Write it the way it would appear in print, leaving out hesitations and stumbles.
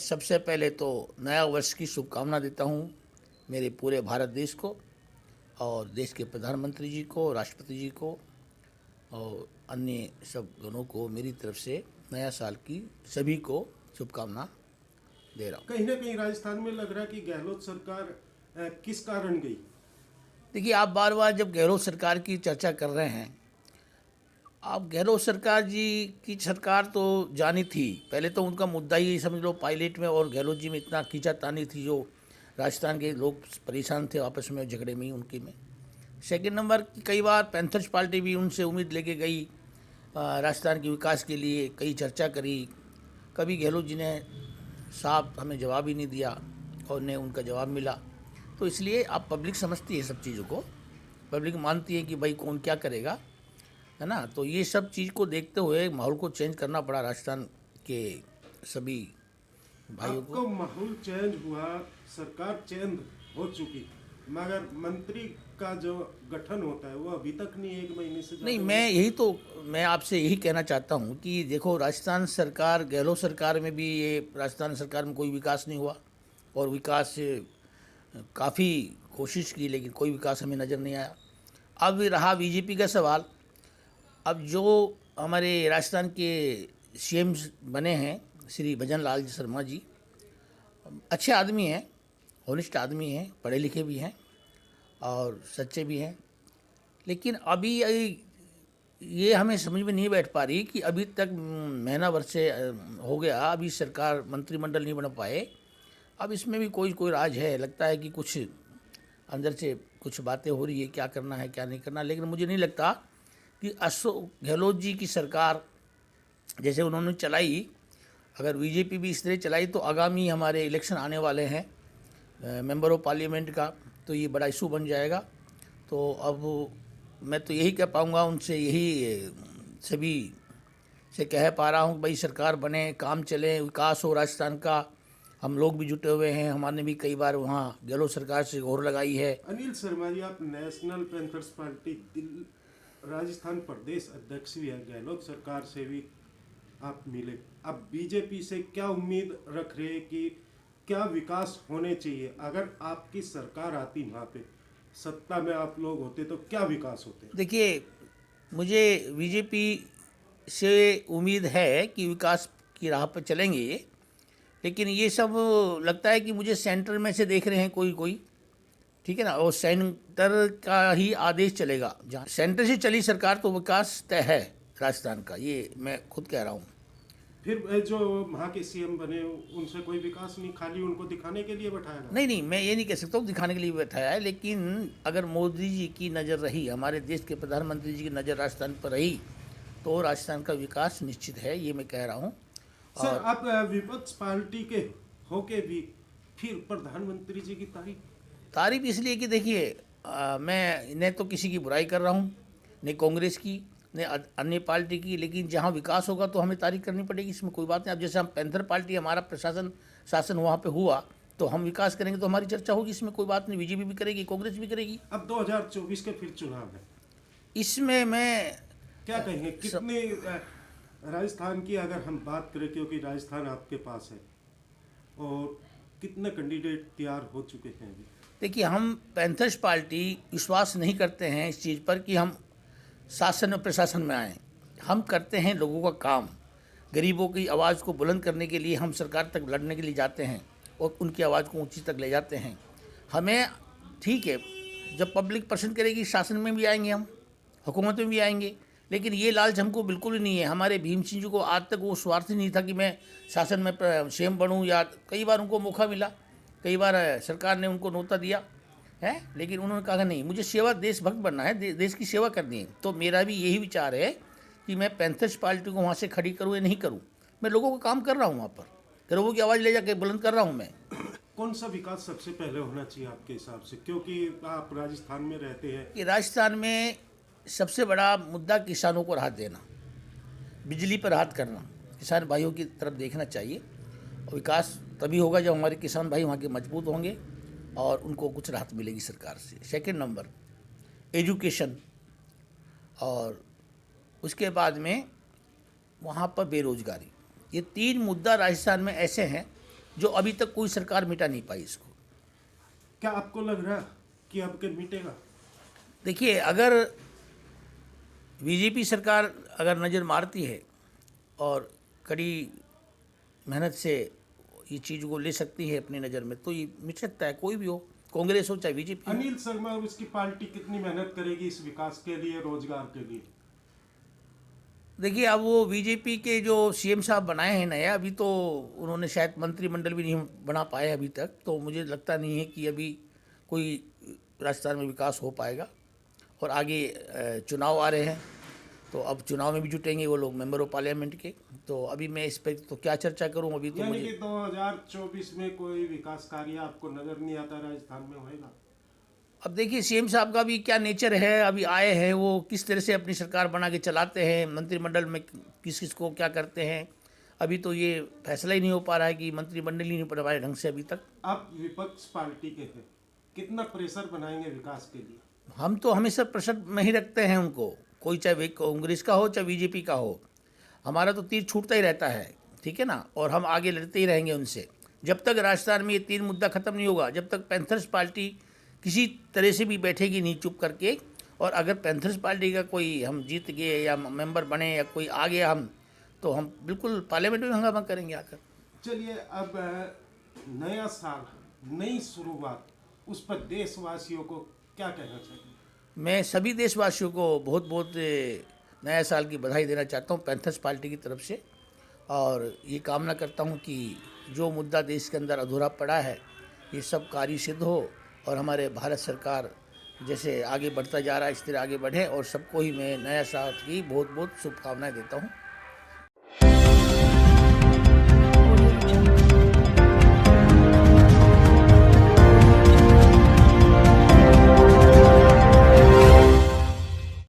सबसे पहले तो नया वर्ष की शुभकामना देता हूँ मेरे पूरे भारत देश को और देश के प्रधानमंत्री जी को, राष्ट्रपति जी को और अन्य सब गणों को मेरी तरफ से नया साल की सभी को शुभकामना दे रहा हूँ। कहीं ना कहीं राजस्थान में लग रहा है कि गहलोत सरकार किस कारण गई? देखिए, आप बार बार जब गहलोत सरकार की चर्चा कर रहे हैं, आप गहलोत सरकार जी की सरकार तो जानी थी। पहले तो उनका मुद्दा ही समझ लो पायलट में और गहलोत जी में इतना खींचातानी थी, जो राजस्थान के लोग परेशान थे आपस में झगड़े में ही उनके में। सेकंड नंबर, कई बार पैंथर्स पार्टी भी उनसे उम्मीद लेके गई राजस्थान के विकास के लिए, कई चर्चा करी। कभी गहलोत जी ने साफ हमें जवाब ही नहीं दिया और न उनका जवाब मिला। तो इसलिए आप पब्लिक समझती है सब चीज़ों को, पब्लिक मानती है कि भाई कौन क्या करेगा, है ना। तो ये सब चीज़ को देखते हुए माहौल को चेंज करना पड़ा राजस्थान के सभी भाइयों को। आपको माहौल चेंज हुआ, सरकार चेंज हो चुकी, मगर मंत्री का जो गठन होता है वो अभी तक नहीं, 1 महीने से नहीं, ज्यादा मैं आपसे यही कहना चाहता हूँ कि देखो, राजस्थान सरकार, गहलोत सरकार में भी ये राजस्थान सरकार में कोई विकास नहीं हुआ और विकास काफ़ी कोशिश की लेकिन कोई विकास हमें नज़र नहीं आया। अब रहा बीजेपी का सवाल। अब जो हमारे राजस्थान के सीएम बने हैं श्री भजन लाल शर्मा जी, अच्छे आदमी हैं, ऑनेस्ट आदमी हैं, पढ़े लिखे भी हैं और सच्चे भी हैं। लेकिन अभी ये हमें समझ में नहीं बैठ पा रही कि अभी तक महीना भर से हो गया, अभी सरकार मंत्रिमंडल नहीं बन पाए। अब इसमें भी कोई कोई राज है, लगता है कि कुछ अंदर से कुछ बातें हो रही है, क्या करना है क्या नहीं करना। लेकिन मुझे नहीं लगता कि अशोक गहलोत जी की सरकार जैसे उन्होंने चलाई, अगर बीजेपी भी इस तरह चलाई तो आगामी हमारे इलेक्शन आने वाले हैं मेंबर ऑफ पार्लियामेंट का, तो ये बड़ा इशू बन जाएगा। तो अब मैं तो यही कह पाऊँगा उनसे, यही सभी से कह पा रहा हूँ, भाई सरकार बने, काम चले, विकास हो राजस्थान का। हम लोग भी जुटे हुए हैं, हमारे भी कई बार वहाँ गहलोत सरकार से गौर लगाई है। अनिल शर्मा जी, आप नेशनल पैंथर्स पार्टी राजस्थान प्रदेश अध्यक्ष भी है, गहलोत सरकार से भी आप मिले, अब बीजेपी से क्या उम्मीद रख रहे हैं कि क्या विकास होने चाहिए? अगर आपकी सरकार आती, वहाँ पे सत्ता में आप लोग होते तो क्या विकास होते? देखिए, मुझे बीजेपी से उम्मीद है कि विकास की राह पर चलेंगे ये, लेकिन ये सब लगता है कि मुझे सेंटर में से देख रहे हैं कोई कोई, ठीक है ना, और सेंटर का ही आदेश चलेगा। जहाँ सेंटर से चली सरकार तो विकास तय है राजस्थान का, ये मैं खुद कह रहा हूँ। फिर जो वहाँ के सीएम बने उनसे कोई विकास नहीं, खाली उनको दिखाने के लिए बैठाया गया? नहीं, मैं ये नहीं कह सकता हूँ दिखाने के लिए बैठाया है, लेकिन अगर मोदी जी की नज़र रही, हमारे देश के प्रधानमंत्री जी की नज़र राजस्थान पर रही तो राजस्थान का विकास निश्चित है, ये मैं कह रहा हूँ। सर, आप विपक्ष पार्टी के होके भी फिर प्रधानमंत्री जी की तारीफ इसलिए कि देखिए, मैं न तो किसी की बुराई कर रहा हूँ, न कांग्रेस की, न अन्य पार्टी की, लेकिन जहाँ विकास होगा तो हमें तारीफ करनी पड़ेगी, इसमें कोई बात नहीं। अब जैसे हम पैंथर पार्टी, हमारा शासन वहाँ पे हुआ तो हम विकास करेंगे तो हमारी चर्चा होगी, इसमें कोई बात नहीं। बीजेपी भी करेगी, कांग्रेस भी करेगी। अब 2024 के फिर चुनाव है, इसमें मैं क्या कहेंगे? कितने राजस्थान की अगर हम बात करें, क्योंकि राजस्थान आपके पास है, और कितने कैंडिडेट तैयार हो चुके हैं अभी? देखिए, हम पैंथर्स पार्टी विश्वास नहीं करते हैं इस चीज़ पर कि हम शासन और प्रशासन में आएँ। हम करते हैं लोगों का काम, गरीबों की आवाज़ को बुलंद करने के लिए हम सरकार तक लड़ने के लिए जाते हैं और उनकी आवाज़ को ऊंची तक ले जाते हैं। हमें ठीक है, जब पब्लिक पसंद करेगी शासन में भी आएंगे, हम हुकूमत में भी आएंगे, लेकिन ये लालच हमको बिल्कुल ही नहीं है। हमारे भीम सिंह जी को आज तक वो स्वार्थ ही नहीं था कि मैं शासन में सीएम बनूँ, या कई बार उनको मौका मिला, कई बार सरकार ने उनको न्योता दिया है, लेकिन उन्होंने कहा नहीं, मुझे सेवा, देशभक्त बनना है, देश की सेवा करनी है। तो मेरा भी यही विचार है कि मैं पैंथर्स पार्टी को वहाँ से खड़ी करूँ या नहीं करूँ, मैं लोगों का काम कर रहा हूँ, वहाँ पर लोगों की आवाज़ ले जाकर बुलंद कर रहा हूँ मैं। कौन सा विकास सबसे पहले होना चाहिए आपके हिसाब से, क्योंकि आप राजस्थान में रहते हैं? कि राजस्थान में सबसे बड़ा मुद्दा किसानों को राहत देना, बिजली पर राहत करना, किसान भाइयों की तरफ देखना चाहिए। और विकास तभी होगा जब हमारे किसान भाई वहाँ के मजबूत होंगे और उनको कुछ राहत मिलेगी सरकार से। सेकंड नंबर एजुकेशन, और उसके बाद में वहाँ पर बेरोजगारी। ये 3 मुद्दा राजस्थान में ऐसे हैं जो अभी तक कोई सरकार मिटा नहीं पाई इसको। क्या आपको लग रहा है कि अब के मिटेगा? देखिए, अगर बीजेपी सरकार अगर नज़र मारती है और कड़ी मेहनत से ये चीज़ को ले सकती है अपनी नज़र में, तो ये मिट सकता है, कोई भी हो, कांग्रेस हो चाहे बीजेपी। अनिल शर्मा और उसकी पार्टी कितनी मेहनत करेगी इस विकास के लिए, रोजगार के लिए? देखिए, अब वो बीजेपी के जो सीएम साहब बनाए हैं नया, अभी तो उन्होंने शायद मंत्रिमंडल भी नहीं बना पाए अभी तक, तो मुझे लगता नहीं है कि अभी कोई राजस्थान में विकास हो पाएगा। और आगे चुनाव आ रहे हैं, तो अब चुनाव में भी जुटेंगे वो लोग मेंबर ऑफ पार्लियामेंट के, तो अभी मैं इस पर तो क्या चर्चा करूं, अभी तो यानी मुझे। कि 2024 में कोई विकास कार्य आपको नजर नहीं आता राजस्थान में होएगा? अब देखिए, सीएम साहब का भी क्या नेचर है, अभी आए हैं, वो किस तरह से अपनी सरकार बना के चलाते हैं, मंत्रिमंडल में किस किस को क्या करते हैं, अभी तो ये फैसला ही नहीं हो पा रहा है कि मंत्रिमंडल ही नहीं बन पाए ढंग से अभी तक। आप विपक्ष पार्टी के हैं, कितना प्रेशर बनाएंगे विकास के लिए? हम तो हमेशा प्रेशर में ही रखते हैं उनको, कोई चाहे कांग्रेस का हो चाहे बीजेपी का हो, हमारा तो तीर छूटता ही रहता है, ठीक है ना, और हम आगे लड़ते ही रहेंगे उनसे जब तक राजस्थान में ये तीन मुद्दा ख़त्म नहीं होगा, जब तक पैंथर्स पार्टी किसी तरह से भी बैठेगी नहीं चुप करके। और अगर पैंथर्स पार्टी का कोई हम जीत गए या मेंबर बने या कोई आ गया हम, तो हम बिल्कुल पार्लियामेंट में हंगामा करेंगे आकर। चलिए, अब नया साल, नई शुरुआत, उस पर देशवासियों को क्या कहना चाहिए? मैं सभी देशवासियों को बहुत बहुत नया साल की बधाई देना चाहता हूँ पैंथर्स पार्टी की तरफ से, और ये कामना करता हूँ कि जो मुद्दा देश के अंदर अधूरा पड़ा है ये सब कार्य सिद्ध हो, और हमारे भारत सरकार जैसे आगे बढ़ता जा रहा है इस तरह आगे बढ़े, और सबको ही मैं नया साल की बहुत बहुत शुभकामनाएं देता हूँ।